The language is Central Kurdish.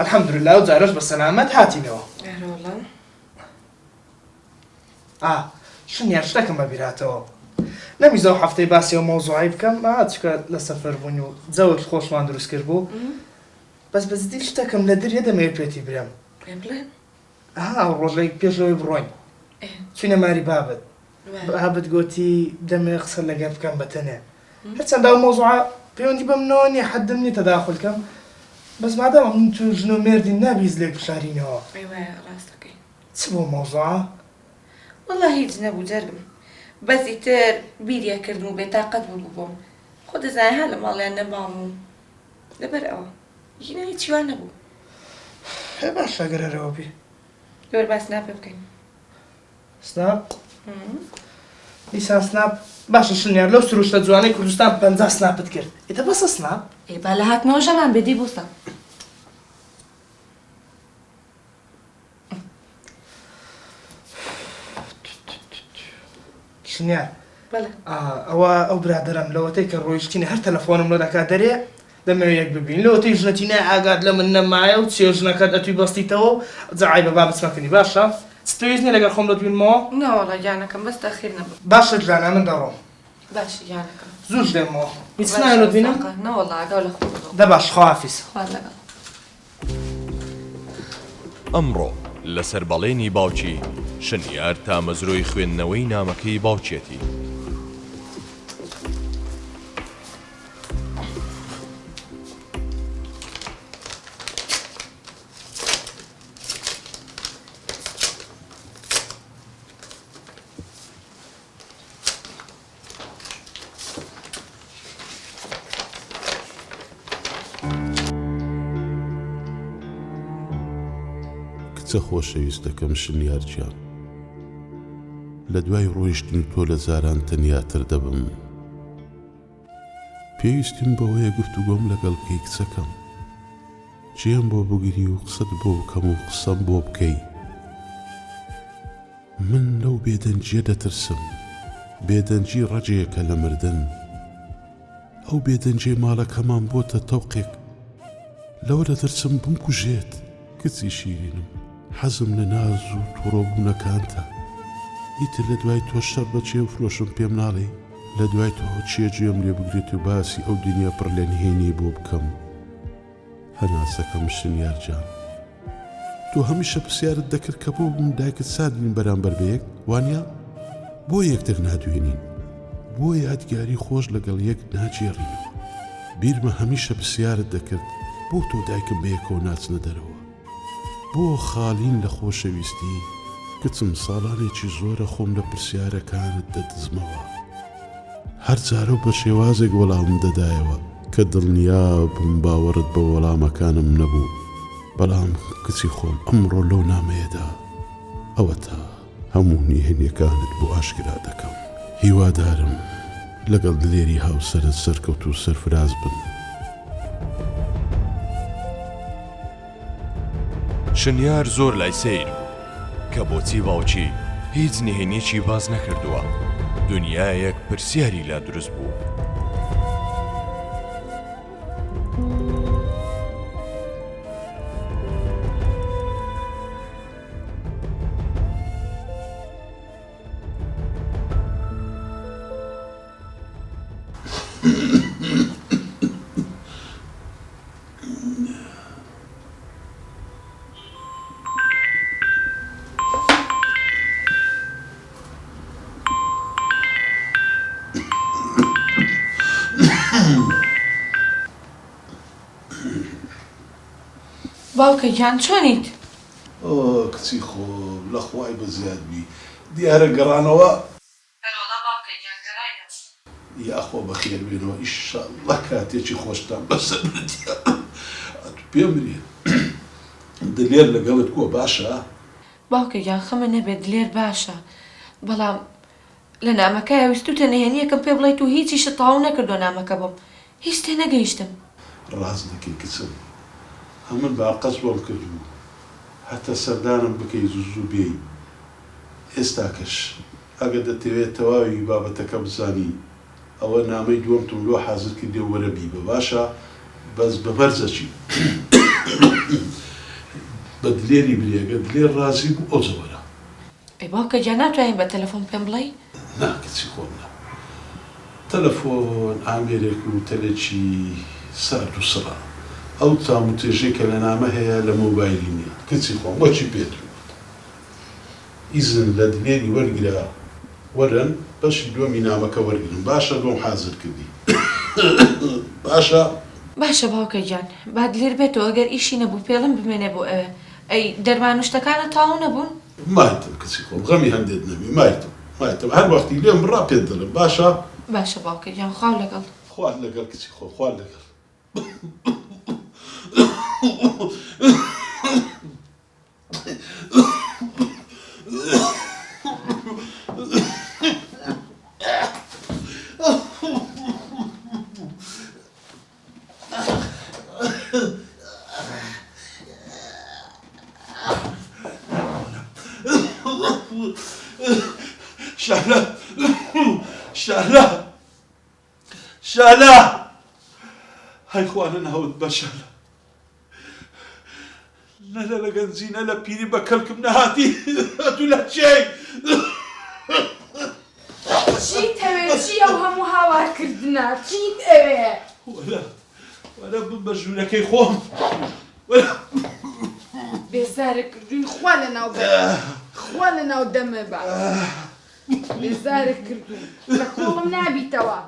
الحمد لله وزارش بالسلامة هاتينوا. أهلا والله. شنو يشتكم ببيراتو؟ نمیزاو هفته باسی و موضوعی بکم چیکار لسفر بونیو زود خوش ما درست کربو بس دیش تکم لدر یادم پیتی برم بله روزی پیش روی بروین چونه ماری بابت قوتي دم يغسل لقى بكم بتنه حتى ده موضوع بيوندي بمنوني حد مني تداخل كم بس ما دام انتو جنو ميردي نابيز لك بشاريني هو ايوه راسك تسبو موضوع والله يجنبو جرم بس يتر بيديا كردمو بطاقة بوبوم خود زاها لما الله نبامو لبرأ يجينا يتشوان نبو هي باش اقرا روبي دور بس سناب بكين سناب ليسان سناب باش شنيار لو سروش تجواني كردستان بنزا سناب تكرد إذا بس سناب إيه بلا هات نوجا من بدي بوسا شنيار بلا أو برادرم لو تيك الرويشتيني هر تلفونم لو دكا دري دمي يك ببين لو تيجنتينا عقاد لمن معايا وتسيجنا كاد أتوي بسيطة زعيبة باب اسمكني باشا ستويزني لقى خمدة بين مو لا والله جانا كم بس تأخيرنا باشا جانا من دارو باش جانا كم زوج دمو يتسنى لو بينا لا والله قول أخوك ده باش خوافيس والله ئەمڕۆ لەسەر بەڵێنی باوکی شنیار تا مەزرۆی خوێندنەوەی نامەکەی باوچێتی. کچە خۆشەویستەکەم شنیارجیان لە دوای ڕۆیشتن تۆ لە زاران تەنیاتر دەبم پێویستیم بەوەیە گفتوگۆم لەگەڵ بکەی کچەکەم جێم بۆ بگری و قسەت بۆ بکەم و قسەم بۆ بکەی من لەو بێدەنجیە دەترسم بێدەنجی ڕەجەیەکە لە مردن ئەو بێدەنجەی ماڵەکەمان بۆتە تەوقێک لەوە دەترسم بمکوژێت کچی شیرینم حەزم لە ناز و تووڕۆبوونەکانتە ئیتر لە دوای تۆ شەڕ بەچێ و فرۆشم پێم ناڵێ لە دوای تۆ چیە گوێم لێ بگرێت و باسی ئەو دنیا پڕ لە نهێنی بۆ بکەم هەناسەکەم شنیارجان تۆ هەمیشە پرسیارت دەکرد کە بۆ بووم دایکت سادین بەرامبەر بەیەک وانیا بۆ یەکتر نادوێنین بۆ یادگاری خۆش لەگەڵ یەک ناجێڕینەوە بیرمە هەمیشە پرسیارت دەکرد بۆ تۆ دایکم بەیەکەوە ناچنە دەرەوە بۆ خاڵین لە خۆشەویستی کچم ساڵانێکی زۆرە خۆم لە پرسیارەکانت دەدزمەوە هەر جارە بە شێوازێک وەڵامم دەدایەوە کە دڵنیا بم باوەڕت بە وەڵامەکانم نەبوو بەڵام کچی خۆم ئەمڕۆ لەو نامەیەدا ئەوە تا هەموو نیهێنیەکانت بۆ ئاشکرا دەکەم هیوادارم لەگەڵ دلێری هاوسەرت سەرکەوت و سەرفراز بن شنیار زۆر لای سیر بوو کە بۆچی باوکی هیچ نهێنیەکی باز نەکردووە دنیایەک پرسیاری لا دروست بوو باوکە گیان چۆنیت؟ کچی خۆم لە خوای بەزیاد بی دیارە گەڕانەوە هەرۆڵە باوکە گیان گەڕاینەوە یاخۆ بەخێر بێنەوە ئیشەڵڵا کاتێکی خۆشتان بەسەر بردیە پێم بریە دلێر لەگەڵت کۆ باشە؟ باوکە گیان خەمە نەبێت دلێر باشە بەڵام لە نامەکە ویستوتە نهێنیەکەم پێ بڵێیت و هیچیشە تەواو نەکردو نامەکە بۆم هیچ تێ نەگەیشتم ڕاست دەکەی کچم هەمن باقەس بۆم کردبوو هەتە سەردانم بکەی زوو بێی ئێستاکەش ئەگە دەتەوێت تەواوی بابەتەکە بزانی ئەوە نامەی دووەمتم لۆ حازر کردێ وەرە بی بە باشە بەس بە بەرزەچی بە دلێری برێگە دلێر ڕازی بوو ئەو زەوەرە. ئەی باوکە گیان ناتوانین بە تەلەفۆن پێم بڵێ؟ نا کچی خۆم نا. تەلەفۆن ئامێرێک و تەلێکی سارد و سڕا. ئەو تام و توێژەی کە لە نامە هەیە لە مۆبایلی نییە. کچی خۆم وەچی پێت ئیزن لە دلێری وەرگرا وەرن بەشی دووەمی نامەکە وەرگرن. باشە بۆم حازر کردی. باشە؟ باشە باوکە گیان با دلێر بێتەوە ئەگەر ئیشی نەبوو پێڵم بمێنێ بۆ ئەوێ. ئەی دەرمان و شتەکانە تاڵ نەبوون؟ مایتم کچی خۆم غەمی هەندێت نەبی مایتم هەر وەختی لێم بڕا پێت دەڵم. باشە؟ باشە باوکە گیان خاو لەگەڵ. خوارد لەگەڵ کچی خۆم خوارد لەگەڵ. شالا هەی خوا لە ناوت بە شالا نەلە لە گەنجینە لە پیری بە کەلکم نەهاتی ئەتوو لە چێی چیت ئەوێ چی ئەو هەموو هاوارکردنە چیت ئەوێ وەرە بم بە ژوورەکەی خۆم بێزارە کردووی خوا لە ناو دەمە بە بێزارە کردووی لە کۆڵم نابیتەوە